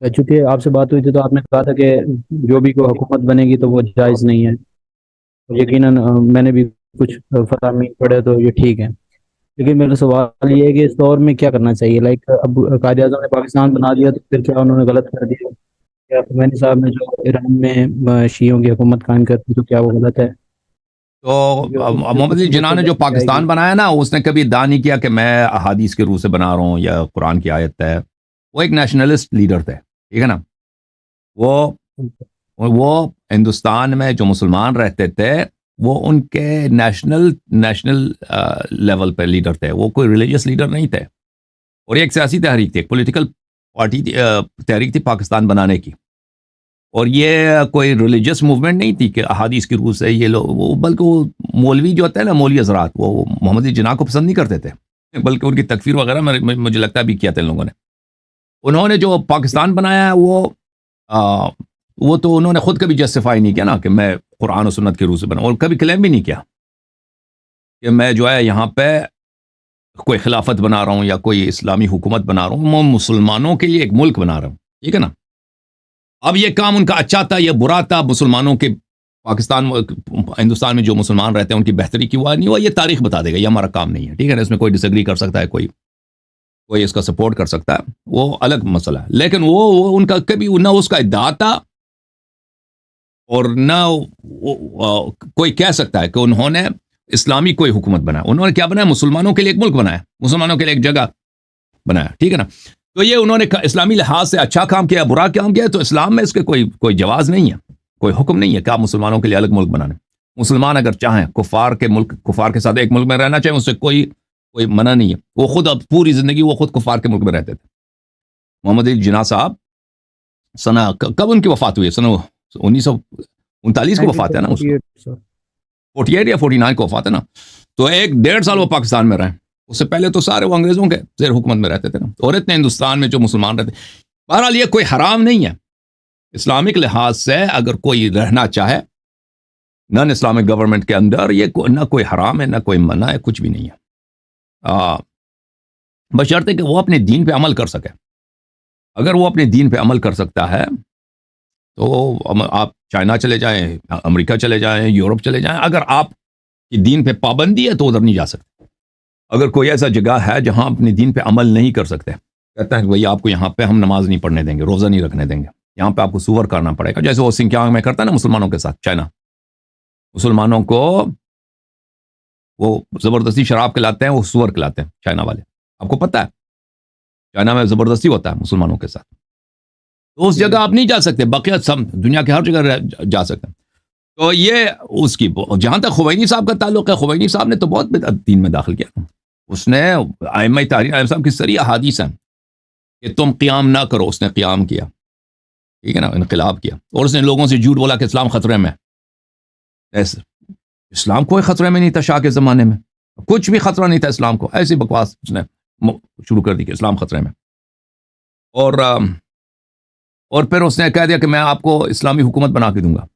چونکہ آپ سے بات ہوئی تھی تو آپ نے کہا تھا کہ جو بھی کوئی حکومت بنے گی تو وہ جائز نہیں ہے. یقیناً میں نے بھی کچھ فرامین پڑھے تو یہ ٹھیک ہے. لیکن میرا سوال یہ ہے کہ اس دور میں کیا کرنا چاہیے؟ لائک اب قائد اعظم نے پاکستان بنا دیا تو پھر کیا انہوں نے غلط کر دیا؟ کیا خمینی صاحب نے جو ایران میں شیعوں کی حکومت قائم کر دی تو کیا وہ غلط ہے؟ تو جو محمد کچھ علی جناح نے جو جائے گی. پاکستان بنایا نا، اس نے کبھی ادعا نہیں کیا کہ میں احادیث کے روح سے بنا رہا ہوں یا قرآن کی آیت ہے. وہ ایک نیشنلسٹ لیڈر تھے، ٹھیک ہے نا. وہ وہ ہندوستان میں جو مسلمان رہتے تھے وہ ان کے نیشنل لیول پہ لیڈر تھے. وہ کوئی ریلیجیس لیڈر نہیں تھے. اور یہ ایک سیاسی تحریک تھی، ایک پولیٹیکل پارٹی تحریک تھی پاکستان بنانے کی. اور یہ کوئی ریلیجیس موومنٹ نہیں تھی کہ احادیث کی روح سے یہ لوگ، بلکہ وہ مولوی جو ہوتے ہیں نا، مولوی حضرات، وہ محمد علی جناح کو پسند نہیں کرتے تھے، بلکہ ان کی تکفیر وغیرہ مجھے لگتا ہے بھی کیا تھا ان لوگوں نے. انہوں نے جو پاکستان بنایا ہے وہ تو انہوں نے خود کبھی جسٹیفائی نہیں کیا نا کہ میں قرآن و سنت کے روح سے بنا، اور کبھی کلیم بھی نہیں کیا کہ میں جو ہے یہاں پہ کوئی خلافت بنا رہا ہوں یا کوئی اسلامی حکومت بنا رہا ہوں. میں مسلمانوں کے لیے ایک ملک بنا رہا ہوں، ٹھیک ہے نا. اب یہ کام ان کا اچھا تھا یا برا تھا، مسلمانوں کے ہندوستان میں جو مسلمان رہتے ہیں ان کی بہتری کی ہوا نہیں ہوا، یہ تاریخ بتا دے گا، یہ ہمارا کام نہیں ہے، ٹھیک ہے نا. اس میں کوئی ڈس ایگری کر سکتا ہے، کوئی اس کا سپورٹ کر سکتا ہے، وہ الگ مسئلہ ہے. لیکن وہ ان کا کبھی نہ اس کا ادعا تھا اور نہ کوئی کہہ سکتا ہے کہ انہوں نے اسلامی کوئی حکومت بنایا. انہوں نے کیا بنایا؟ مسلمانوں کے لیے ایک ملک بنایا، مسلمانوں کے لیے ایک جگہ بنایا، ٹھیک ہے نا. تو یہ انہوں نے اسلامی لحاظ سے اچھا کام کیا، برا کام کیا، تو اسلام میں اس کے کوئی جواز نہیں ہے، کوئی حکم نہیں ہے کہ آپ مسلمانوں کے لیے الگ ملک بنانے. مسلمان اگر چاہیں کفار کے ساتھ ایک ملک میں رہنا چاہیں، اس سے کوئی منع نہیں ہے. وہ خود اب پوری زندگی وہ خود کفار کے ملک میں رہتے تھے. محمد علی جناح صاحب کب ان کی وفات ہوئی ہے؟ 1939 کو وفات ہے نا، اس کو 48 یا 49 کو وفات ہے نا. تو 1.5 سال وہ پاکستان میں رہے. اس سے پہلے تو سارے وہ انگریزوں کے زیر حکومت میں رہتے تھے نا. اور اتنے ہندوستان میں جو مسلمان رہتے. بہرحال یہ کوئی حرام نہیں ہے اسلامک لحاظ سے. اگر کوئی رہنا چاہے نان اسلامک گورنمنٹ کے اندر، یہ نہ کوئی حرام ہے نہ کوئی منع ہے، کچھ بھی نہیں ہے، بشرطے کہ وہ اپنے دین پہ عمل کر سکے. اگر وہ اپنے دین پہ عمل کر سکتا ہے تو آپ چائنا چلے جائیں، امریکہ چلے جائیں، یورپ چلے جائیں. اگر آپ کی دین پہ پابندی ہے تو ادھر نہیں جا سکتے. اگر کوئی ایسا جگہ ہے جہاں اپنے دین پہ عمل نہیں کر سکتے، کہتا ہے کہ بھئی آپ کو یہاں پہ ہم نماز نہیں پڑھنے دیں گے، روزہ نہیں رکھنے دیں گے، یہاں پہ آپ کو سور کرنا پڑے گا، جیسے وہ سنکیانگ میں کرتا ہے نا مسلمانوں کے ساتھ. چائنا مسلمانوں کو وہ زبردستی شراب کھلاتے ہیں، وہ سور کھلاتے ہیں چائنا والے. آپ کو پتہ ہے چائنا میں زبردستی ہوتا ہے مسلمانوں کے ساتھ. تو اس جگہ آپ نہیں جا سکتے، بقیہ سب دنیا کے ہر جگہ جا سکتے ہیں. تو یہ اس کی جہاں تک خمینی صاحب کا تعلق ہے، خمینی صاحب نے تو بہت بدعت دین میں داخل کیا. اس نے ائمہ تحریر ائمہ صاحب کی ساری احادیث ہیں کہ تم قیام نہ کرو، اس نے قیام کیا، ٹھیک ہے نا، انقلاب کیا. اور اس نے لوگوں سے جھوٹ بولا کہ اسلام خطرے میں. ایسے اسلام کوئی خطرے میں نہیں تھا شاہ کے زمانے میں، کچھ بھی خطرہ نہیں تھا اسلام کو. ایسی بکواس اس نے شروع کر دی کہ اسلام خطرے میں. اور پھر اس نے کہہ دیا کہ میں آپ کو اسلامی حکومت بنا کے دوں گا.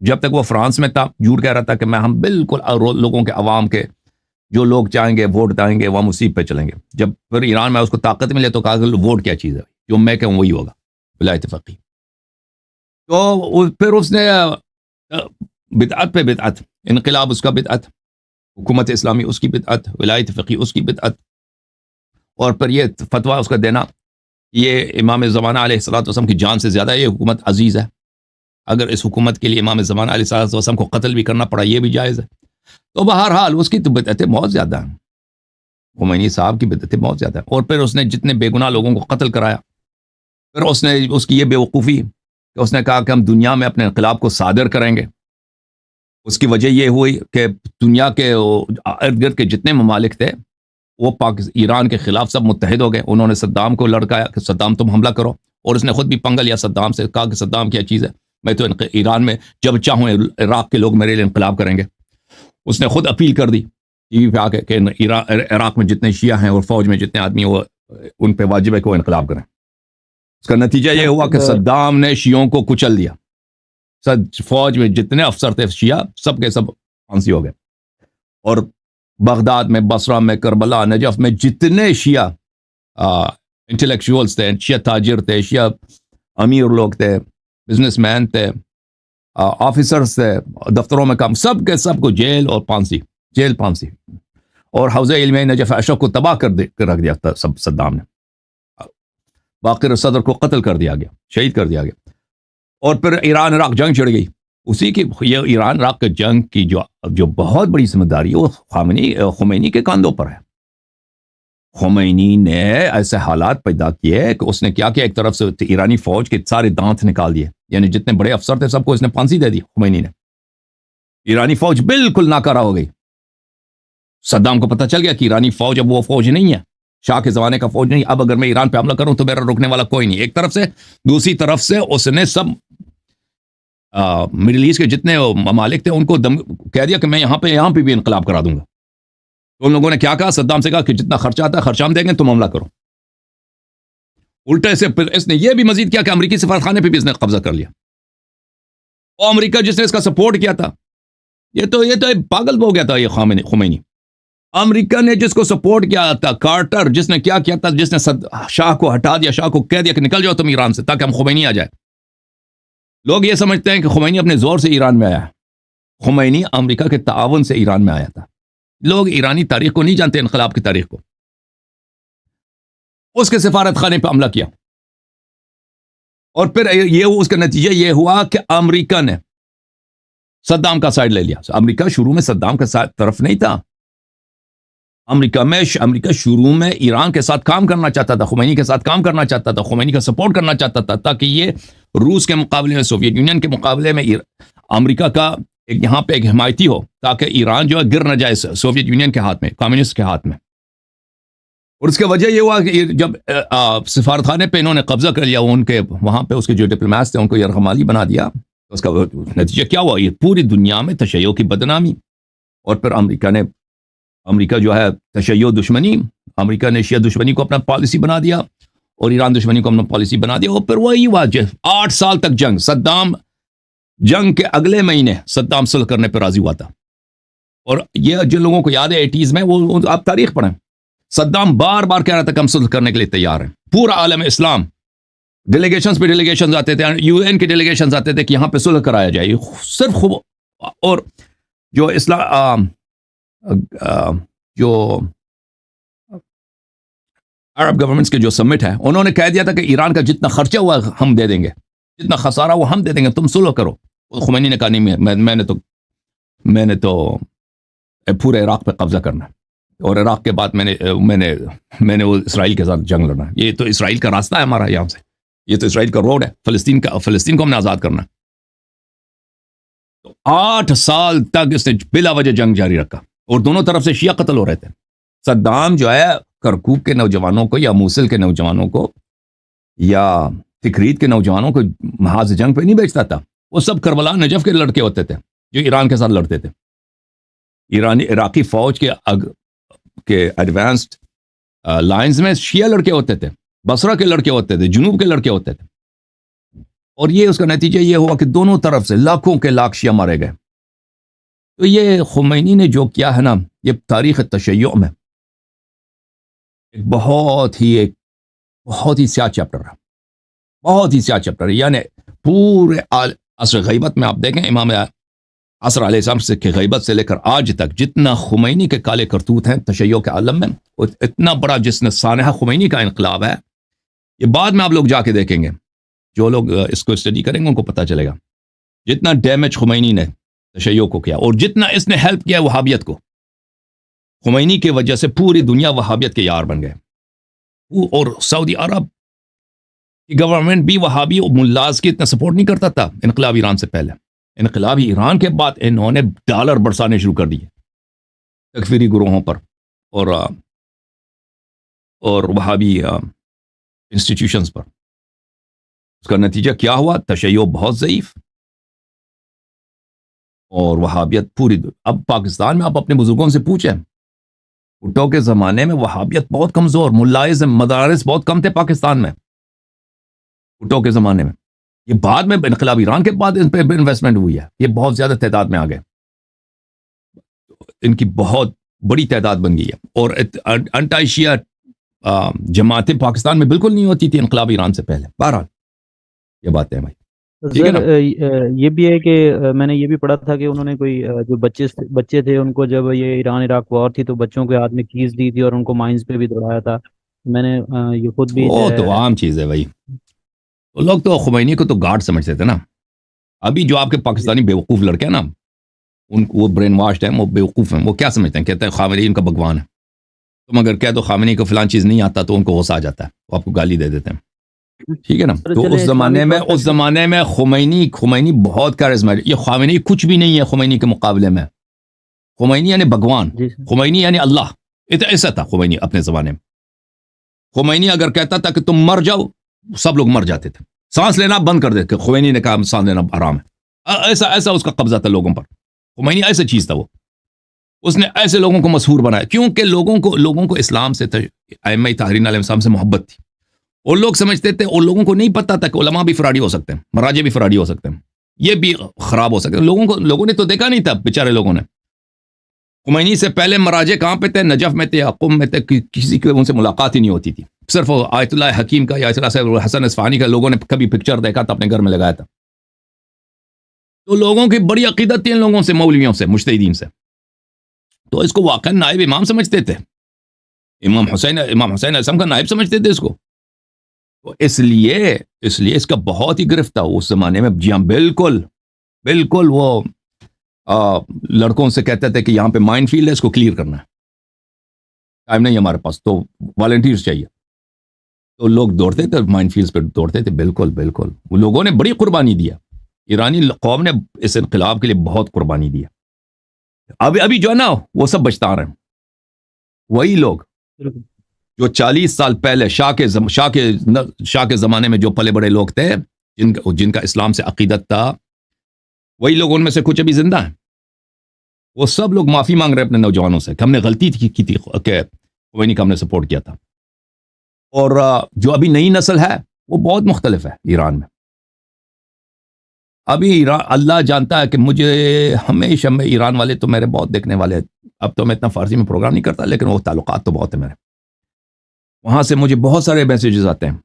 جب تک وہ فرانس میں تھا جھوٹ کہہ رہا تھا کہ ہم بالکل لوگوں کے عوام کے جو لوگ چاہیں گے ووٹ دائیں گے وہ ہم اسی پہ چلیں گے. جب پھر ایران میں اس کو طاقت ملے تو کہا کہ ووٹ کیا چیز ہے، جو میں کہوں وہی ہوگا بلا اتفاقی. تو پھر اس نے بدعت پہ بدعت، انقلاب اس کا بدعت، حکومت اسلامی اس کی بدعت، ولایت فقی اس کی بدعت. اور پھر یہ فتویٰ اس کا دینا یہ امام زمانہ علیہ الصلوۃ والسلام کی جان سے زیادہ یہ حکومت عزیز ہے، اگر اس حکومت کے لیے امام زمانہ علیہ الصلوۃ والسلام کو قتل بھی کرنا پڑا یہ بھی جائز ہے. تو بہرحال اس کی تو بدعتیں بہت زیادہ ہیں، خمینی صاحب کی بدعتیں بہت زیادہ ہیں. اور پھر اس نے جتنے بے گناہ لوگوں کو قتل کرایا. پھر اس کی یہ بیوقوفی کہ اس نے کہا کہ ہم دنیا میں اپنے انقلاب کو صادر کریں گے. اس کی وجہ یہ ہوئی کہ دنیا کے ارد گرد کے جتنے ممالک تھے وہ ایران کے خلاف سب متحد ہو گئے. انہوں نے صدام کو لڑکایا کہ صدام تم حملہ کرو، اور اس نے خود بھی پنگا لیا صدام سے، کہا کہ صدام کیا چیز ہے، میں تو ایران میں جب چاہوں عراق کے لوگ میرے لیے انقلاب کریں گے. اس نے خود اپیل کر دی ٹی وی پہ آ کے کہ عراق میں جتنے شیعہ ہیں اور فوج میں جتنے آدمی وہ ان پہ واجب ہے کہ وہ انقلاب کریں. اس کا نتیجہ یہ ہوا کہ صدام نے شیعوں کو کچل دیا. فوج میں جتنے افسر تھے شیعہ سب کے سب پھانسی ہو گئے. اور بغداد میں، بصرہ میں، کربلا، نجف میں جتنے شیعہ انٹلیکچوئلز تھے، شیعہ تاجر تھے، شیعہ امیر لوگ تھے, بزنس مین تھے, آفیسرز تھے, دفتروں میں کام, سب کے سب کو جیل اور پھانسی. اور حوزہ علمیہ نجف اشرف کو تباہ کر رکھ دیا تھا سب صدام نے. باقر صدر کو قتل کر دیا گیا, شہید کر دیا گیا. اور پھر ایران عراق جنگ چھڑ گئی. اسی کی یہ ایران عراق کے جنگ کی جو بہت بڑی ذمہ داری ہے وہ خمینی کے کاندھوں پر ہے. خمینی نے ایسے حالات پیدا کیے کہ اس نے کیا کہ ایک طرف سے ایرانی فوج کے سارے دانت نکال دیے, یعنی جتنے بڑے افسر تھے سب کو اس نے پھانسی دے دی خمینی نے. ایرانی فوج بالکل ناکارہ ہو گئی. صدام کو پتہ چل گیا کہ ایرانی فوج اب وہ فوج نہیں ہے, شاہ کے زمانے کا فوج نہیں. اب اگر میں ایران پہ حملہ کروں تو میرا روکنے والا کوئی نہیں, ایک طرف سے. دوسری طرف سے اس نے سب مڈل ایسٹ کے جتنے ممالک تھے ان کو کہہ دیا کہ میں یہاں پہ بھی انقلاب کرا دوں گا. تو ان لوگوں نے کیا کہا, صدام سے کہا کہ جتنا خرچہ آتا ہے خرچہ ہم دیں گے, تم حملہ کرو. الٹے سے پھر اس نے یہ بھی مزید کیا کہ امریکی سفارتخانے پہ بھی اس نے قبضہ کر لیا. اور امریکہ جس نے اس کا سپورٹ کیا تھا, یہ تو پاگل ہو گیا تھا یہ خمینی. امریکہ نے جس کو سپورٹ کیا تھا, کارٹر, جس نے کیا تھا, جس نے شاہ کو ہٹا دیا, شاہ کو کہہ دیا کہ نکل جاؤ تم ایران سے تاکہ ہم خمینی آ جائے. لوگ یہ سمجھتے ہیں کہ خمینی اپنے زور سے ایران میں آیا. خمینی امریکہ کے تعاون سے ایران میں آیا تھا. لوگ ایرانی تاریخ کو نہیں جانتے, انقلاب کی تاریخ کو. اس کے سفارت خانے پہ حملہ کیا, اور پھر اس کا نتیجہ یہ ہوا کہ امریکہ نے صدام کا سائڈ لے لیا. امریکہ شروع میں صدام کے ساتھ طرف نہیں تھا. امریکہ شروع میں ایران کے ساتھ کام کرنا چاہتا تھا, خمینی کے ساتھ کام کرنا چاہتا تھا, خمینی کا سپورٹ کرنا چاہتا تھا, تاکہ یہ روس کے مقابلے میں, سوویت یونین کے مقابلے میں امریکہ کا یہاں پہ ایک حمایتی ہو, تاکہ ایران جو ہے گر نہ جائے سوویت یونین کے ہاتھ میں, کمیونسٹ کے ہاتھ میں. اور اس کی وجہ یہ ہوا کہ جب سفارتخانے پہ انہوں نے قبضہ کر لیا, ان کے وہاں پہ اس کے جو ڈپلومیٹس تھے ان کو یرغمالی بنا دیا, اس کا نتیجہ کیا ہوا, یہ پوری دنیا میں تشیع کی بدنامی. اور پھر امریکہ جو ہے تشیع دشمنی, امریکہ نے شیعہ دشمنی کو اپنا پالیسی بنا دیا اور ایران دشمنی کو اپنا پالیسی بنا دیا. اور پھر وہی ہوا 8 سال تک جنگ. صدام جنگ کے اگلے مہینے صدام صلح کرنے پہ راضی ہوا تھا. اور یہ جن لوگوں کو یاد ہے 80s میں, وہ آپ تاریخ پڑھیں, صدام بار بار کہہ رہا تھا کہ ہم صلح کرنے کے لیے تیار ہیں. پورا عالم اسلام ڈیلیگیشنز پہ ڈیلیگیشنز آتے تھے, یو این کے ڈیلیگیشنز آتے تھے کہ یہاں پہ صلح کرایا جائے. صرف اور جو جو عرب گورنمنٹس کے جو سمٹ ہے, انہوں نے کہہ دیا تھا کہ ایران کا جتنا خرچہ ہوا ہم دے دیں گے, جتنا خسارہ ہوا ہم دے دیں گے, تم صلح کرو. خمینی نے کہا نہیں, میں نے تو پورے عراق پہ قبضہ کرنا, اور عراق کے بعد میں نے وہ اسرائیل کے ساتھ جنگ لڑنا. یہ تو اسرائیل کا راستہ ہے ہمارا یہاں سے, یہ تو اسرائیل کا روڈ ہے, فلسطین کو ہم نے آزاد کرنا. تو 8 سال تک اس نے بلا وجہ جنگ جاری رکھا, اور دونوں طرف سے شیعہ قتل ہو رہے تھے. صدام جو ہے کرکوک کے نوجوانوں کو, یا موصل کے نوجوانوں کو, یا تکریت کے نوجوانوں کو محاذ جنگ پہ نہیں بیچتا تھا. وہ سب کربلا نجف کے لڑکے ہوتے تھے جو ایران کے ساتھ لڑتے تھے. عراقی فوج کے ایڈوانسڈ لائنز میں شیعہ لڑکے ہوتے تھے, بصرہ کے لڑکے ہوتے تھے, جنوب کے لڑکے ہوتے تھے. اور یہ اس کا نتیجہ یہ ہوا کہ دونوں طرف سے لاکھوں کے لاکھ شیعہ مارے گئے. تو یہ خمینی نے جو کیا ہے نا, یہ تاریخ تشیع میں ایک بہت ہی سیاہ چیپٹر ہے, بہت ہی سیاہ چیپٹر ہے. یعنی پورے عصر غیبت میں آپ دیکھیں, امام عصر علیہ السلام سے کہ غیبت سے لے کر آج تک جتنا خمینی کے کالے کرتوت ہیں تشیع کے عالم میں, اتنا بڑا جس نے سانحہ خمینی کا انقلاب ہے, یہ بعد میں آپ لوگ جا کے دیکھیں گے. جو لوگ اس کو اسٹڈی کریں گے ان کو پتہ چلے گا جتنا ڈیمیج خمینی نے تشیع کو کیا, اور جتنا اس نے ہیلپ کیا وہابیت کو. خمینی کی وجہ سے پوری دنیا وہابیت کے یار بن گئے. اور سعودی عرب کی گورنمنٹ بھی وہابی ملاز کی اتنا سپورٹ نہیں کرتا تھا انقلاب ایران سے پہلے. انقلاب ایران کے بعد انہوں نے ڈالر برسانے شروع کر دیے تکفیری گروہوں پر اور وہابی انسٹیٹیوشنز پر. اس کا نتیجہ کیا ہوا, تشیع بہت ضعیف, اور وہابیت پوری اب پاکستان میں آپ اپنے بزرگوں سے پوچھیں, بھٹو کے زمانے میں وہابیت بہت کمزور, ملاز مدارس بہت کم تھے پاکستان میں بھٹو کے زمانے میں. یہ بعد میں انقلاب ایران کے بعد ان پہ انویسٹمنٹ ہوئی ہے, یہ بہت زیادہ تعداد میں آ گئے, ان کی بہت بڑی تعداد بن گئی ہے. اور انٹائی شیعہ جماعتیں پاکستان میں بالکل نہیں ہوتی تھی انقلاب ایران سے پہلے. بہرحال یہ باتیں ہیں بھائی، ٹھیک ہے سر نا. یہ بھی ہے کہ میں نے یہ بھی پڑھا تھا کہ انہوں نے کوئی جو بچے تھے ان کو جب یہ ایران عراق وار تھی تو بچوں کے ہاتھ میں کیس دی تھی اور ان کو مائنز پہ بھی دوڑایا تھا. میں نے یہ خود بھی جو وہ تو ہے. عام چیز ہے بھائی. تو لوگ تو خمینی کو تو گاڈ سمجھتے تھے نا. ابھی جو آپ کے پاکستانی بیوقوف لڑکے ہیں نا، ان کو وہ برین واشڈ ہیں، وہ بیوقوف ہیں. وہ کیا سمجھتے ہیں؟ کہتے ہیں خامنئی ان کا بھگوان ہے. تم اگر کہہ دو خامنئی کو فلان چیز نہیں آتا تو ان کو غصہ آ جاتا ہے، وہ آپ کو گالی دے دیتے ہیں. ٹھیک ہے نا. سر تو چلے اسلامی طور اس پر. زمانے میں خمینی بہت کارزمیٹک. یہ خامنئی کچھ بھی نہیں ہے خمینی کے مقابلے میں. خمینی یعنی بھگوان، جی سر. خمینی یعنی اللہ. ایسا تھا خمینی اپنے زمانے میں. خمینی اگر کہتا تھا کہ تم مر جاؤ، سب لوگ مر جاتے تھے. سانس لینا بند کر دیتے. خمینی نے کہا سانس لینا حرام ہے. ایسا اس کا قبضہ تھا لوگوں پر. خمینی ایسا چیز تھا. وہ اس نے ایسے لوگوں کو مسحور بنایا کیونکہ لوگوں کو اسلام سے ائمہ طاہرین علیہ السلام سے محبت تھی. اور لوگ سمجھتے تھے، اور لوگوں کو نہیں پتا تھا کہ علماء بھی فراڈی ہو سکتے ہیں، مراجع بھی فراڈی ہو سکتے ہیں، یہ بھی خراب ہو سکتے ہیں. لوگوں نے تو دیکھا نہیں تھا. بیچارے لوگوں نے خمینی سے پہلے مراجع کہاں پہ تھے؟ نجف میں تھے، قم میں تھے. کسی کی ان سے ملاقات ہی نہیں ہوتی تھی. صرف آیت اللہ حکیم کا یا آیت اللہ صاحب حسن اصفہانی کا لوگوں نے کبھی پکچر دیکھا تھا، اپنے گھر میں لگایا تھا. تو لوگوں کی بڑی عقیدت تھی ان لوگوں سے، مولویوں سے، مجتہدین سے. تو اس کو واقعا نائب امام سمجھتے تھے. امام حسین علیہ السلام کا نائب سمجھتے تھے اس کو. تو اس لیے اس کا بہت ہی گرفت تھا اس زمانے میں. جی ہاں، بالکل وہ لڑکوں سے کہتے تھے کہ یہاں پہ مائن فیلڈ ہے، اس کو کلیئر کرنا ہے، ٹائم نہیں ہمارے پاس، تو والنٹیئرز چاہیے. تو لوگ دوڑتے تھے مائن فیلڈز پہ، دوڑتے تھے. بالکل وہ لوگوں نے بڑی قربانی دیا. ایرانی قوم نے اس انقلاب کے لیے بہت قربانی دیا. ابھی جو ہے نا وہ سب بچتا رہے ہیں. وہی لوگ جو 40 سال پہلے شاہ کے زمانے میں جو پلے بڑے لوگ تھے، جن کا اسلام سے عقیدت تھا، وہی لوگ ان میں سے کچھ ابھی زندہ ہیں. وہ سب لوگ معافی مانگ رہے ہیں اپنے نوجوانوں سے کہ ہم نے غلطی کی تھی کہ خمینی کا ہم نے سپورٹ کیا تھا. اور جو ابھی نئی نسل ہے وہ بہت مختلف ہے ایران میں. ابھی اللہ جانتا ہے کہ مجھے ہمیشہ میں ایران والے تو میرے بہت دیکھنے والے. اب تو میں اتنا فارسی میں پروگرام نہیں کرتا، لیکن وہ تعلقات تو بہت ہیں میرے. وہاں سے مجھے بہت سارے میسیجز آتے ہیں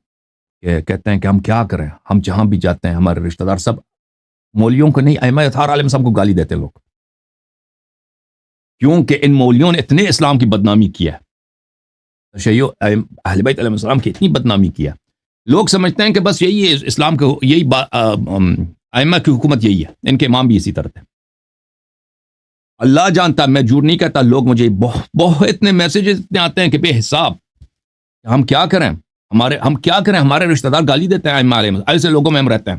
کہ کہتے ہیں کہ ہم کیا کریں. ہم جہاں بھی جاتے ہیں ہمارے رشتہ دار سب مولیوں کو نہیں، ائمہ اطہار علیہ السلام کو گالی دیتے ہیں لوگ، کیونکہ ان مولیوں نے اتنے اسلام کی بدنامی کیا ہے. تشیع اہل بیت علیہ السلام کی اتنی بدنامی کیا. لوگ سمجھتے ہیں کہ بس یہی ہے اسلام کو، یہی ائمہ کی حکومت یہی ہے. ان کے امام بھی اسی طرح تھے. اللہ جانتا، میں جھوٹ نہیں کہتا. لوگ مجھے بہت اتنے میسیجز اتنے آتے ہیں کہ بے حساب. ہم کیا کریں، ہمارے رشتہ دار گالی دیتے ہیں ائمہ علیہ، ایسے لوگوں میں ہم رہتے ہیں،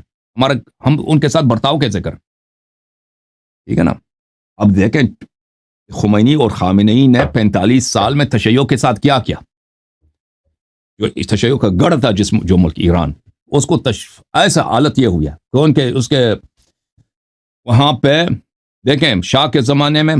ہم ان کے ساتھ برتاؤ کیسے کریں؟ ٹھیک ہے نا. اب دیکھیں خمینی اور خامنئی نے 45 سال میں تشیع کے ساتھ کیا جو تشیع کا گڑھ تھا جو ملک ایران، اس کو ایسا حالت یہ ہوئی ہے کہ اس کے وہاں پہ دیکھیں شاہ کے زمانے میں.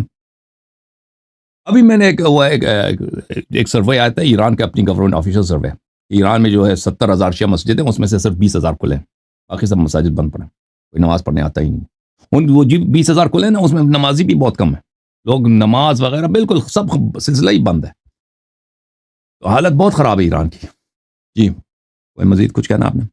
ابھی میں نے ایک سروے آیا تھا ایران کے، اپنی گورنمنٹ آفیشل سروے. ایران میں جو ہے 70,000 شیعہ مسجد ہیں، اس میں سے صرف 20,000 کھلے ہیں، باقی سب مساجد بند پڑے ہیں، کوئی نماز پڑھنے آتا ہی نہیں. وہ 20,000 کھلے ہیں نا، اس میں نمازی بھی بہت کم ہے. لوگ نماز وغیرہ بالکل سب سلسلہ ہی بند ہے. تو حالت بہت خراب ہے ایران کی. جی کوئی مزید کچھ کہنا آپ نے؟